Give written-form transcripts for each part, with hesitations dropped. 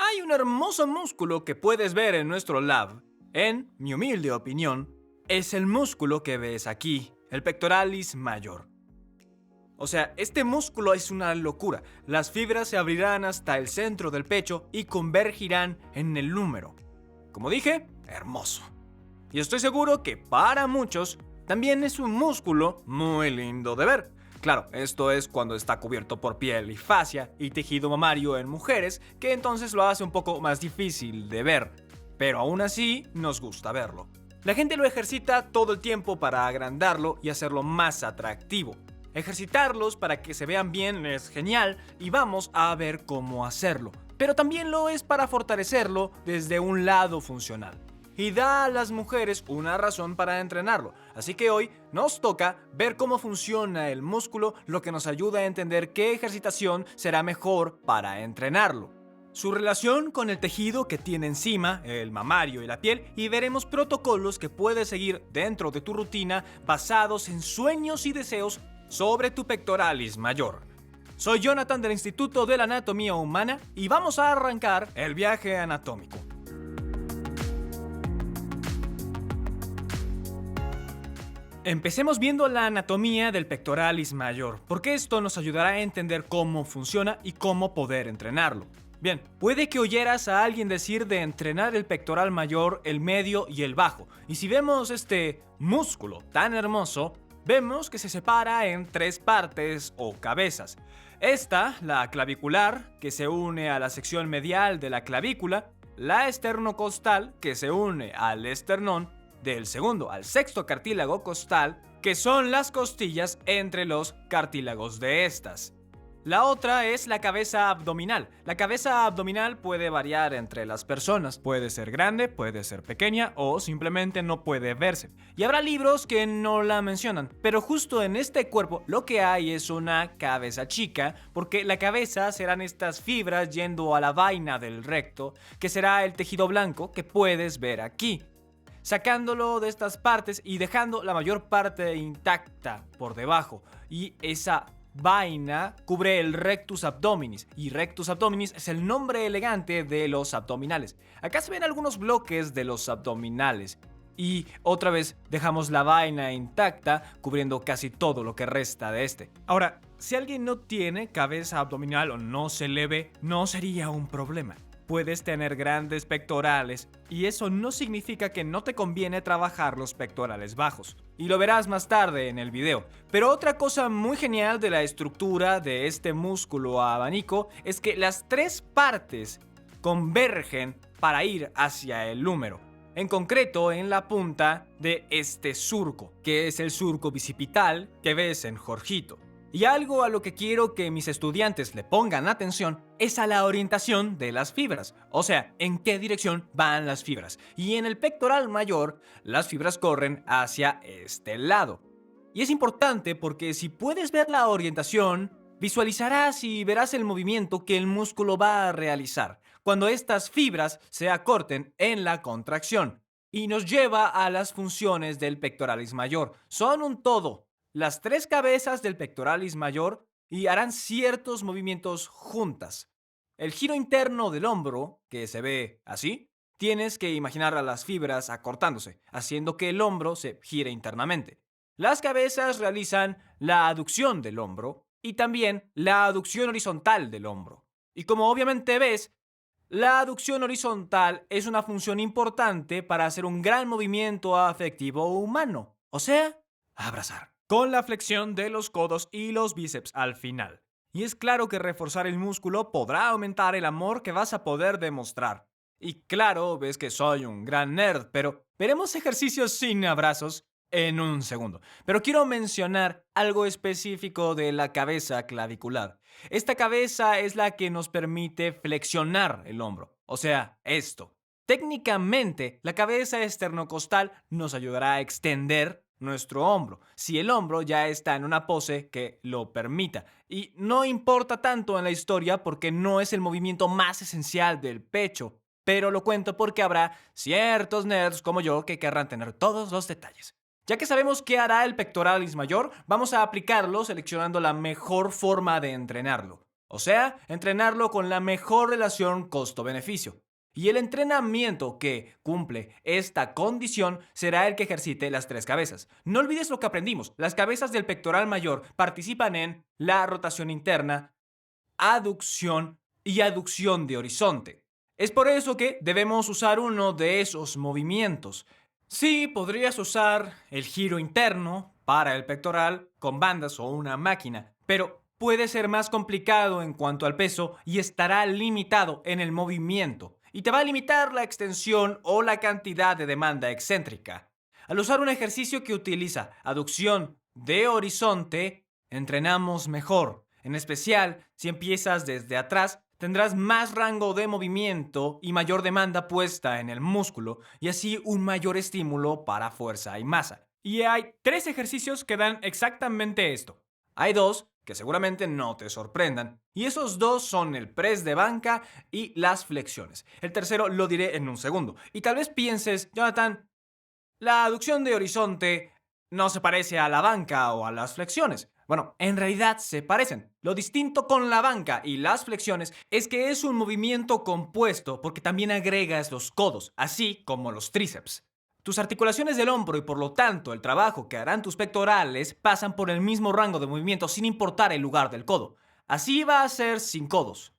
Hay un hermoso músculo que puedes ver en nuestro lab. En mi humilde opinión, es el músculo que ves aquí, el pectoralis major. O sea, este músculo es una locura. Las fibras se abrirán hasta el centro del pecho y convergirán en el húmero. Como dije, hermoso. Y estoy seguro que para muchos también es un músculo muy lindo de ver. Claro, esto es cuando está cubierto por piel y fascia y tejido mamario en mujeres, que entonces lo hace un poco más difícil de ver. Pero aún así, nos gusta verlo. La gente lo ejercita todo el tiempo para agrandarlo y hacerlo más atractivo. Ejercitarlos para que se vean bien es genial y vamos a ver cómo hacerlo. Pero también lo es para fortalecerlo desde un lado funcional. Y da a las mujeres una razón para entrenarlo. Así que hoy nos toca ver cómo funciona el músculo, lo que nos ayuda a entender qué ejercitación será mejor para entrenarlo. Su relación con el tejido que tiene encima, el mamario y la piel, y veremos protocolos que puedes seguir dentro de tu rutina basados en sueños y deseos sobre tu pectoralis major. Soy Jonathan del Instituto de la Anatomía Humana y vamos a arrancar el viaje anatómico. Empecemos viendo la anatomía del pectoralis major, porque esto nos ayudará a entender cómo funciona y cómo poder entrenarlo. Bien, puede que oyeras a alguien decir de entrenar el pectoral mayor, el medio y el bajo, y si vemos este músculo tan hermoso, vemos que se separa en tres partes o cabezas. Esta, la clavicular, que se une a la sección medial de la clavícula, la esternocostal, que se une al esternón, del segundo al sexto cartílago costal, que son las costillas entre los cartílagos de estas. La otra es la cabeza abdominal. La cabeza abdominal puede variar entre las personas. Puede ser grande, puede ser pequeña o simplemente no puede verse. Y habrá libros que no la mencionan. Pero justo en este cuerpo lo que hay es una cabeza chica, porque la cabeza serán estas fibras yendo a la vaina del recto, que será el tejido blanco que puedes ver aquí. Sacándolo de estas partes y dejando la mayor parte intacta por debajo. Y esa vaina cubre el rectus abdominis, y rectus abdominis es el nombre elegante de los abdominales. Acá se ven algunos bloques de los abdominales. Y otra vez dejamos la vaina intacta, cubriendo casi todo lo que resta de este. Ahora, si alguien no tiene cabeza abdominal o no se le ve, no sería un problema. Puedes tener grandes pectorales y eso no significa que no te conviene trabajar los pectorales bajos. Y lo verás más tarde en el video. Pero otra cosa muy genial de la estructura de este músculo abanico es que las tres partes convergen para ir hacia el húmero. En concreto en la punta de este surco, que es el surco bicipital que ves en Jorgito. Y algo a lo que quiero que mis estudiantes le pongan atención es a la orientación de las fibras, o sea, en qué dirección van las fibras. Y en el pectoral mayor, las fibras corren hacia este lado. Y es importante porque si puedes ver la orientación, visualizarás y verás el movimiento que el músculo va a realizar cuando estas fibras se acorten en la contracción. Y nos lleva a las funciones del pectoralis mayor. Son un todo. Las tres cabezas del pectoralis major y harán ciertos movimientos juntas. El giro interno del hombro, que se ve así, tienes que imaginar a las fibras acortándose, haciendo que el hombro se gire internamente. Las cabezas realizan la aducción del hombro y también la aducción horizontal del hombro. Y como obviamente ves, la aducción horizontal es una función importante para hacer un gran movimiento afectivo humano, o sea, abrazar, con la flexión de los codos y los bíceps al final. Y es claro que reforzar el músculo podrá aumentar el amor que vas a poder demostrar. Y claro, ves que soy un gran nerd, pero veremos ejercicios sin abrazos en un segundo. Pero quiero mencionar algo específico de la cabeza clavicular. Esta cabeza es la que nos permite flexionar el hombro, o sea, esto. Técnicamente, la cabeza esternocostal nos ayudará a extender nuestro hombro, si el hombro ya está en una pose que lo permita. Y no importa tanto en la historia porque no es el movimiento más esencial del pecho, pero lo cuento porque habrá ciertos nerds como yo que querrán tener todos los detalles. Ya que sabemos qué hará el pectoralis mayor, vamos a aplicarlo seleccionando la mejor forma de entrenarlo. O sea, entrenarlo con la mejor relación costo-beneficio. Y el entrenamiento que cumple esta condición será el que ejercite las tres cabezas. No olvides lo que aprendimos. Las cabezas del pectoral mayor participan en la rotación interna, aducción y aducción de horizonte. Es por eso que debemos usar uno de esos movimientos. Sí, podrías usar el giro interno para el pectoral con bandas o una máquina, pero puede ser más complicado en cuanto al peso y estará limitado en el movimiento y te va a limitar la extensión o la cantidad de demanda excéntrica. Al usar un ejercicio que utiliza aducción de horizonte, entrenamos mejor. En especial, si empiezas desde atrás, tendrás más rango de movimiento y mayor demanda puesta en el músculo y así un mayor estímulo para fuerza y masa. Y hay tres ejercicios que dan exactamente esto. Hay dos que seguramente no te sorprendan y esos dos son el press de banca y las flexiones. El tercero lo diré en un segundo. Y tal vez pienses, Jonathan, la aducción de horizonte no se parece a la banca o a las flexiones. Bueno, en realidad se parecen. Lo distinto con la banca y las flexiones es que es un movimiento compuesto porque también agregas los codos, así como los tríceps. Tus articulaciones del hombro y por lo tanto el trabajo que harán tus pectorales pasan por el mismo rango de movimiento sin importar el lugar del codo. Así va a ser sin codos.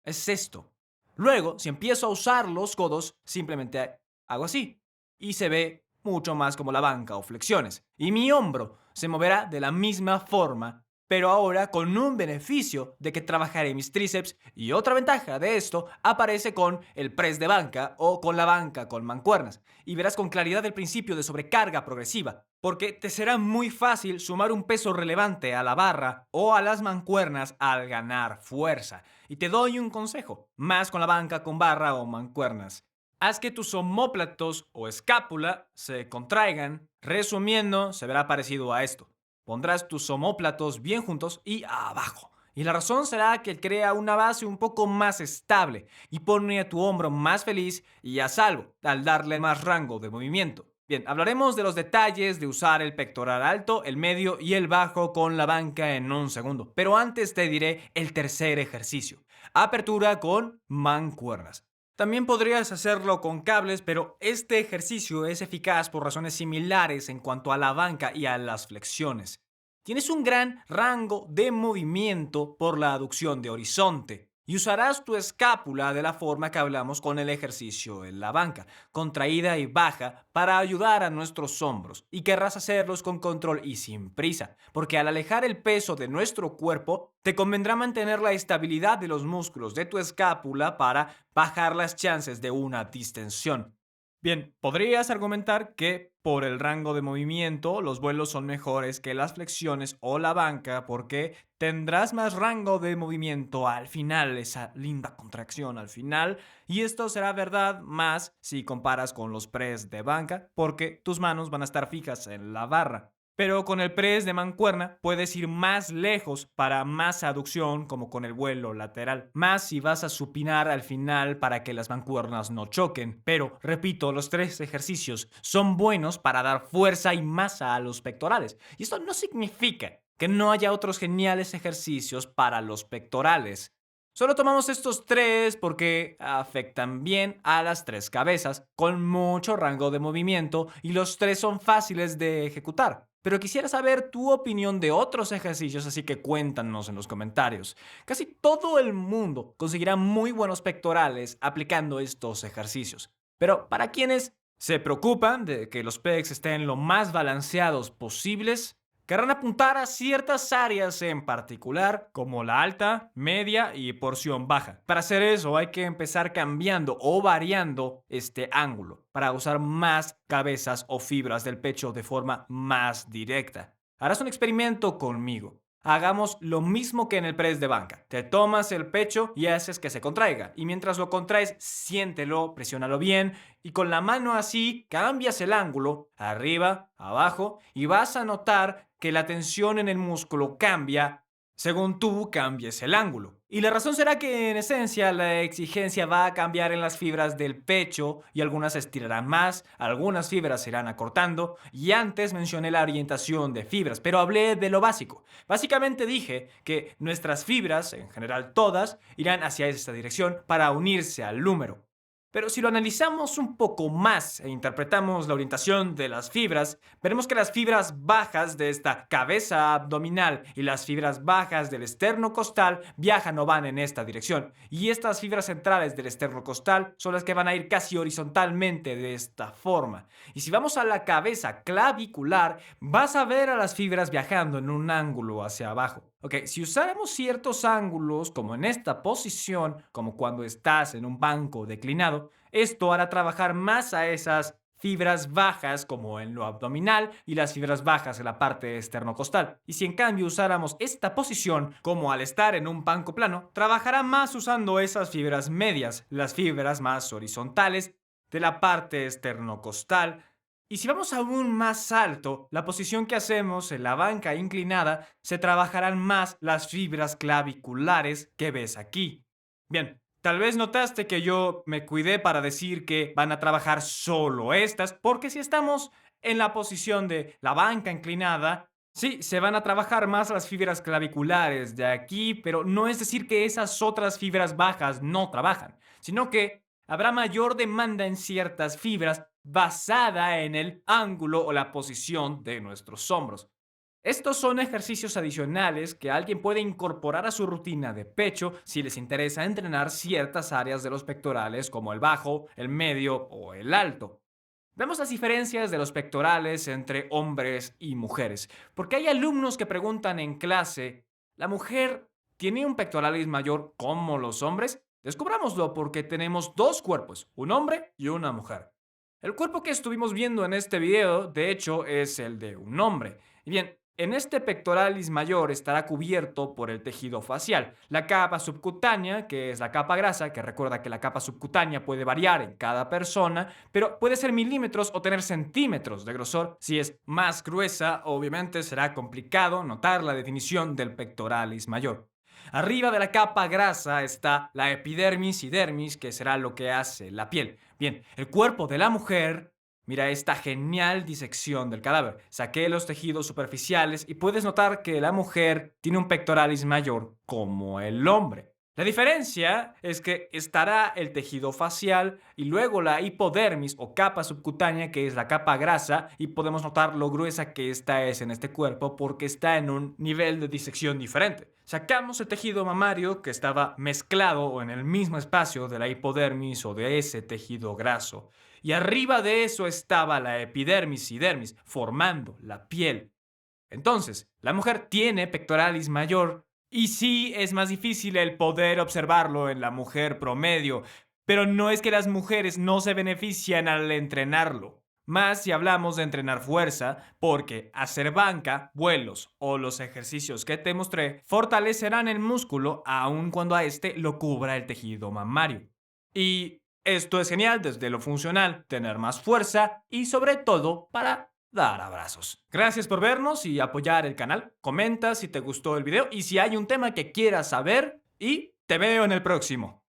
Es esto. Luego, si empiezo a usar los codos, simplemente hago así y se ve mucho más como la banca o flexiones. Y mi hombro se moverá de la misma forma, pero ahora con un beneficio de que trabajaré mis tríceps y otra ventaja de esto aparece con el press de banca o con la banca con mancuernas. Y verás con claridad el principio de sobrecarga progresiva, porque te será muy fácil sumar un peso relevante a la barra o a las mancuernas al ganar fuerza. Y te doy un consejo, más con la banca con barra o mancuernas. Haz que tus omóplatos o escápula se contraigan. Resumiendo, se verá parecido a esto. Pondrás tus omóplatos bien juntos y abajo. Y la razón será que crea una base un poco más estable y pone a tu hombro más feliz y a salvo al darle más rango de movimiento. Bien, hablaremos de los detalles de usar el pectoral alto, el medio y el bajo con la banca en un segundo. Pero antes te diré el tercer ejercicio. Apertura con mancuernas. También podrías hacerlo con cables, pero este ejercicio es eficaz por razones similares en cuanto a la banca y a las flexiones. Tienes un gran rango de movimiento por la aducción de horizonte y usarás tu escápula de la forma que hablamos con el ejercicio en la banca, contraída y baja para ayudar a nuestros hombros, y querrás hacerlos con control y sin prisa, porque al alejar el peso de nuestro cuerpo, te convendrá mantener la estabilidad de los músculos de tu escápula para bajar las chances de una distensión. Bien, podrías argumentar que por el rango de movimiento los vuelos son mejores que las flexiones o la banca porque tendrás más rango de movimiento al final, esa linda contracción al final, y esto será verdad más si comparas con los press de banca porque tus manos van a estar fijas en la barra. Pero con el press de mancuerna puedes ir más lejos para más aducción, como con el vuelo lateral. Más si vas a supinar al final para que las mancuernas no choquen. Pero, repito, los tres ejercicios son buenos para dar fuerza y masa a los pectorales. Y esto no significa que no haya otros geniales ejercicios para los pectorales. Solo tomamos estos tres porque afectan bien a las tres cabezas, con mucho rango de movimiento y los tres son fáciles de ejecutar. Pero quisiera saber tu opinión de otros ejercicios, así que cuéntanos en los comentarios. Casi todo el mundo conseguirá muy buenos pectorales aplicando estos ejercicios. Pero para quienes se preocupan de que los pecs estén lo más balanceados posibles, querrán apuntar a ciertas áreas en particular, como la alta, media y porción baja. Para hacer eso hay que empezar cambiando o variando este ángulo para usar más cabezas o fibras del pecho de forma más directa. Harás un experimento conmigo. Hagamos lo mismo que en el press de banca. Te tomas el pecho y haces que se contraiga. Y mientras lo contraes, siéntelo, presiónalo bien y con la mano así cambias el ángulo, arriba, abajo, y vas a notar que la tensión en el músculo cambia según tú cambies el ángulo. Y la razón será que en esencia la exigencia va a cambiar en las fibras del pecho y algunas se estirarán más, algunas fibras se irán acortando y antes mencioné la orientación de fibras, pero hablé de lo básico. Básicamente dije que nuestras fibras, en general todas, irán hacia esta dirección para unirse al número. Pero si lo analizamos un poco más e interpretamos la orientación de las fibras, veremos que las fibras bajas de esta cabeza abdominal y las fibras bajas del esternocostal viajan o van en esta dirección. Y estas fibras centrales del esternocostal son las que van a ir casi horizontalmente de esta forma. Y si vamos a la cabeza clavicular, vas a ver a las fibras viajando en un ángulo hacia abajo. Ok, si usáramos ciertos ángulos, como en esta posición, como cuando estás en un banco declinado, esto hará trabajar más a esas fibras bajas como en lo abdominal y las fibras bajas en la parte esternocostal. Y si en cambio usáramos esta posición como al estar en un banco plano, trabajará más usando esas fibras medias, las fibras más horizontales de la parte esternocostal. Y si vamos aún más alto, la posición que hacemos en la banca inclinada, se trabajarán más las fibras claviculares que ves aquí. Bien, tal vez notaste que yo me cuidé para decir que van a trabajar solo estas, porque si estamos en la posición de la banca inclinada, sí, se van a trabajar más las fibras claviculares de aquí, pero no es decir que esas otras fibras bajas no trabajan, sino que habrá mayor demanda en ciertas fibras basada en el ángulo o la posición de nuestros hombros. Estos son ejercicios adicionales que alguien puede incorporar a su rutina de pecho si les interesa entrenar ciertas áreas de los pectorales como el bajo, el medio o el alto. Vemos las diferencias de los pectorales entre hombres y mujeres, porque hay alumnos que preguntan en clase, ¿la mujer tiene un pectoralis mayor como los hombres? Descubrámoslo porque tenemos dos cuerpos, un hombre y una mujer. El cuerpo que estuvimos viendo en este video, de hecho, es el de un hombre. Y bien, en este pectoralis mayor estará cubierto por el tejido facial, la capa subcutánea, que es la capa grasa, que recuerda que la capa subcutánea puede variar en cada persona, pero puede ser milímetros o tener centímetros de grosor. Si es más gruesa, obviamente será complicado notar la definición del pectoralis mayor. Arriba de la capa grasa está la epidermis y dermis, que será lo que hace la piel. Bien, el cuerpo de la mujer, mira esta genial disección del cadáver. Saqué los tejidos superficiales y puedes notar que la mujer tiene un pectoralis mayor como el hombre. La diferencia es que estará el tejido facial y luego la hipodermis o capa subcutánea, que es la capa grasa, y podemos notar lo gruesa que esta es en este cuerpo porque está en un nivel de disección diferente. Sacamos el tejido mamario que estaba mezclado o en el mismo espacio de la hipodermis o de ese tejido graso. Y arriba de eso estaba la epidermis y dermis, formando la piel. Entonces, la mujer tiene pectoralis mayor y sí es más difícil el poder observarlo en la mujer promedio, pero no es que las mujeres no se benefician al entrenarlo. Más si hablamos de entrenar fuerza, porque hacer banca, vuelos o los ejercicios que te mostré fortalecerán el músculo aun cuando a este lo cubra el tejido mamario. Y esto es genial desde lo funcional, tener más fuerza y sobre todo para dar abrazos. Gracias por vernos y apoyar el canal. Comenta si te gustó el video y si hay un tema que quieras saber y te veo en el próximo.